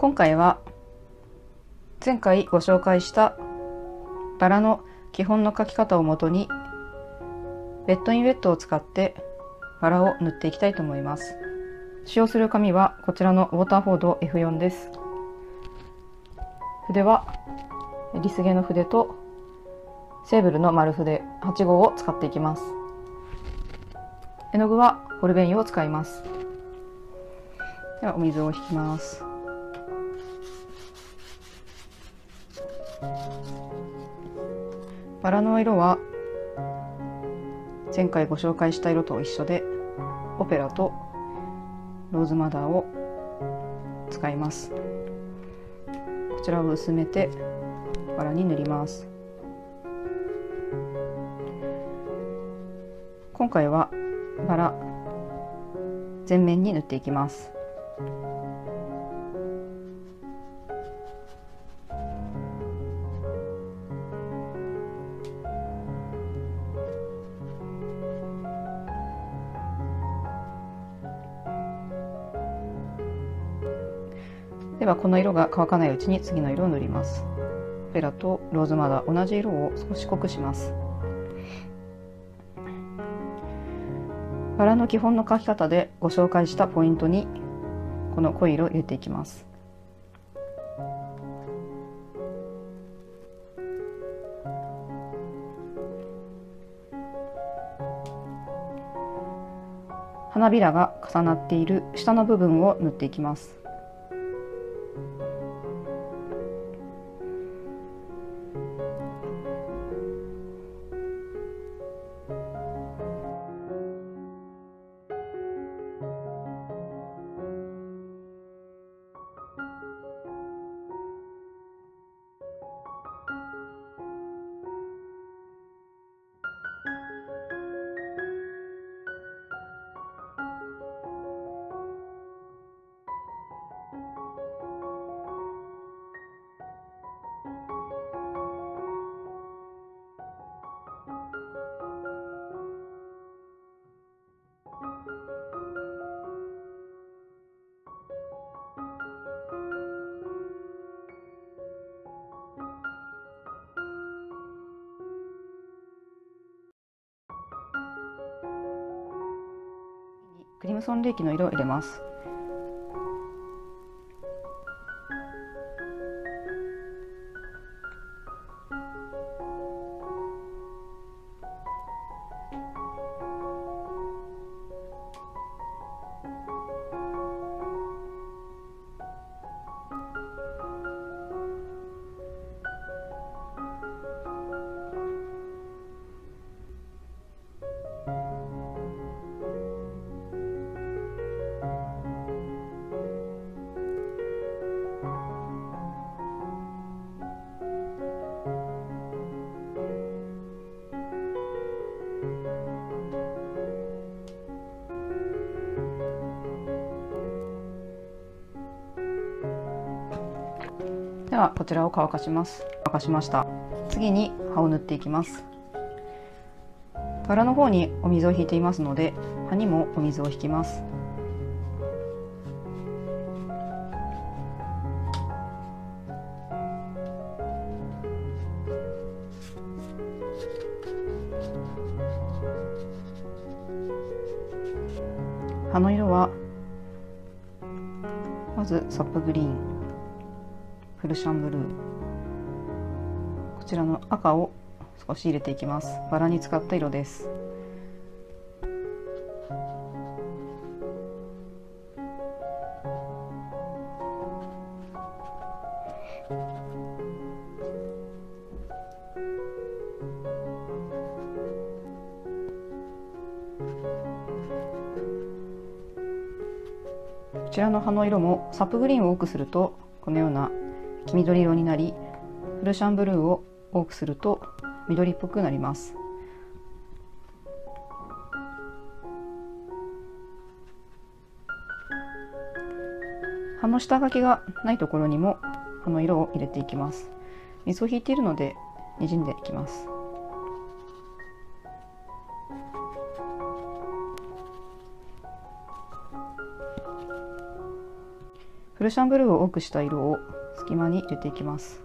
今回は前回ご紹介したバラの基本の描き方をもとにウェットインウェットを使ってバラを塗っていきたいと思います。使用する紙はこちらのウォーターフォード F4 です。筆はリスゲの筆とセーブルの丸筆8号を使っていきます。絵の具はホルベインを使います。ではお水を引きます。バラの色は前回ご紹介した色と一緒でオペラとローズマダーを使います。こちらを薄めてバラに塗ります。今回はバラ全面に塗っていきます。ではこの色が乾かないうちに次の色を塗ります。オペラとローズマダー同じ色を少し濃くします。バラの基本の描き方でご紹介したポイントにこの濃い色を入れていきます。花びらが重なっている下の部分を塗っていきます。クリムソンレーキの色を入れます。ではこちらを乾かします。乾かしました。次に葉を塗っていきます。バラの方にお水を引いていますので葉にもお水を引きます。葉の色はまずサップグリーン、フルシャンブルー、こちらの赤を少し入れていきます。バラに使った色です。こちらの葉の色もサップグリーンを多くするとこのような黄緑色になり、フルシャンブルーを多くすると緑っぽくなります。葉の下書きがないところにも葉の色を入れていきます。水を引いているので滲んでいきます。フプルシャンブルーを多くした色を隙間に入れていきます。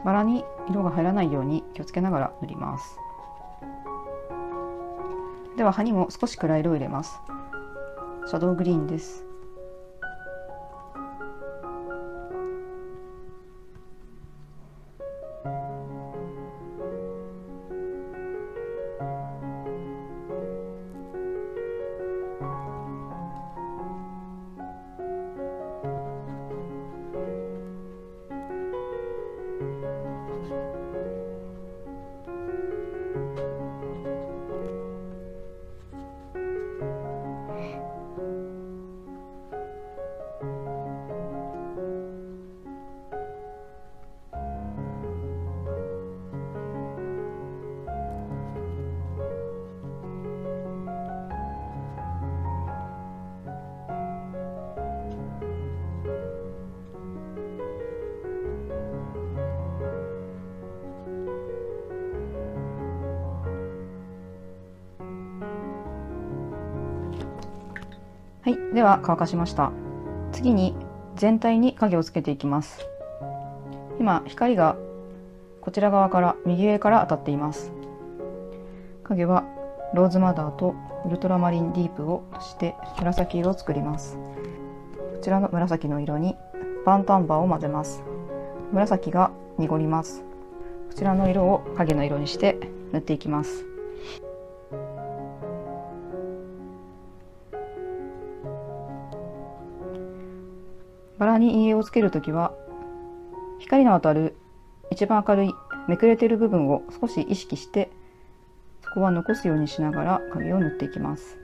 バラに色が入らないように気をつけながら塗ります。では葉にも少し暗い色を入れます。シャドウグリーンです。はい、では乾かしました。次に全体に影をつけていきます。今光がこちら側から右上から当たっています。影はローズマダーとウルトラマリンディープを足して紫色を作ります。こちらの紫の色にバーンタンバーを混ぜます。紫が濁ります。こちらの色を影の色にして塗っていきます。バラに陰影をつけるときは光の当たる一番明るいめくれている部分を少し意識してそこは残すようにしながら影を塗っていきます。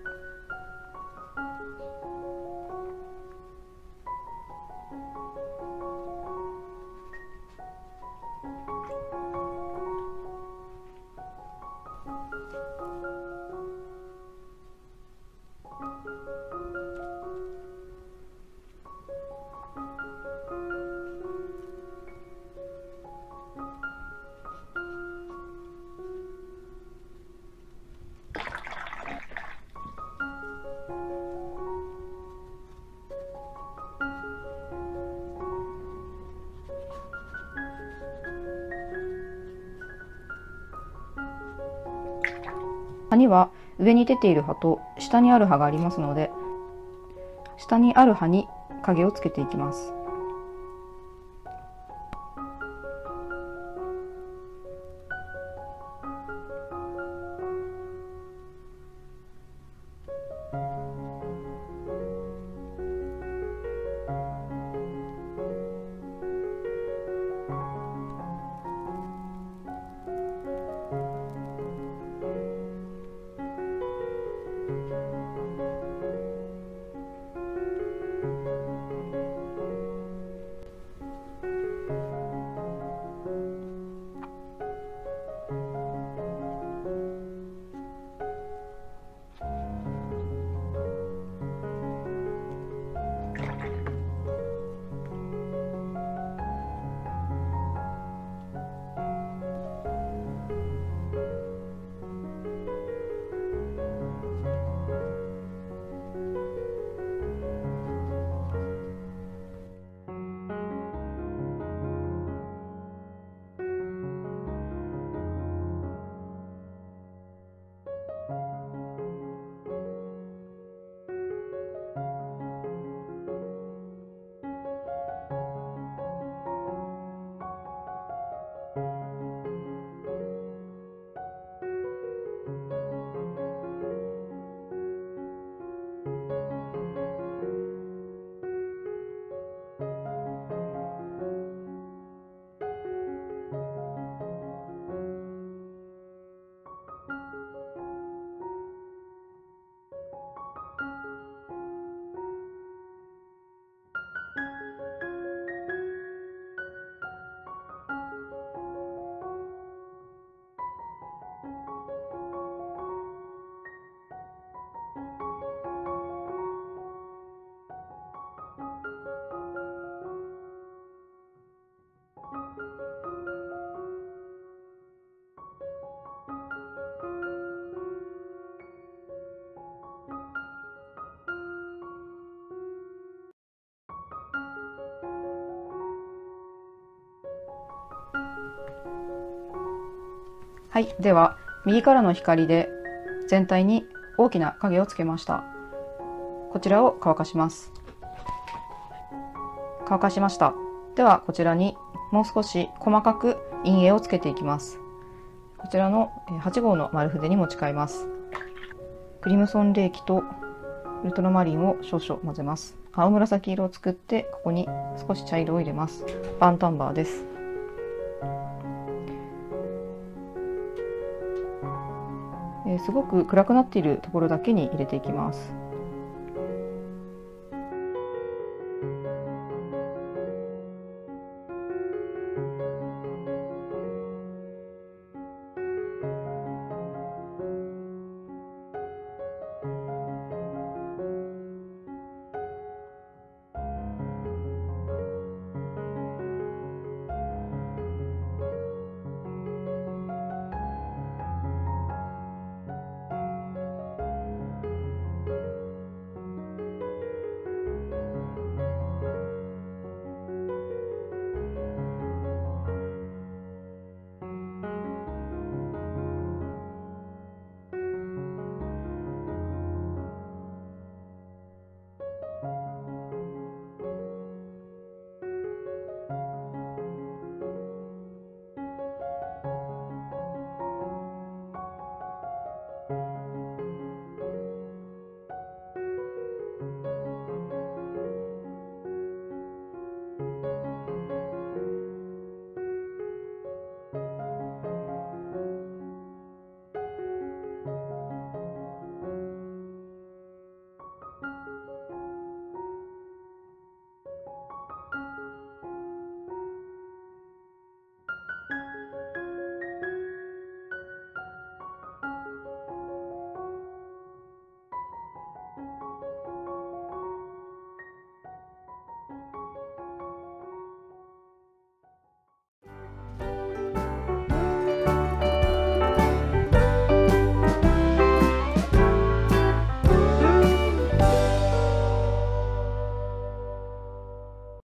葉には上に出ている葉と下にある葉がありますので、下にある葉に影をつけていきます。はい、では右からの光で全体に大きな影をつけました。こちらを乾かします。乾かしました。ではこちらにもう少し細かく陰影をつけていきます。こちらの8号の丸筆に持ち替えます。クリムソンレーキとウルトラマリンを少々混ぜます。青紫色を作って、ここに少し茶色を入れます。バンタンバーです。すごく暗くなっているところだけに入れていきます。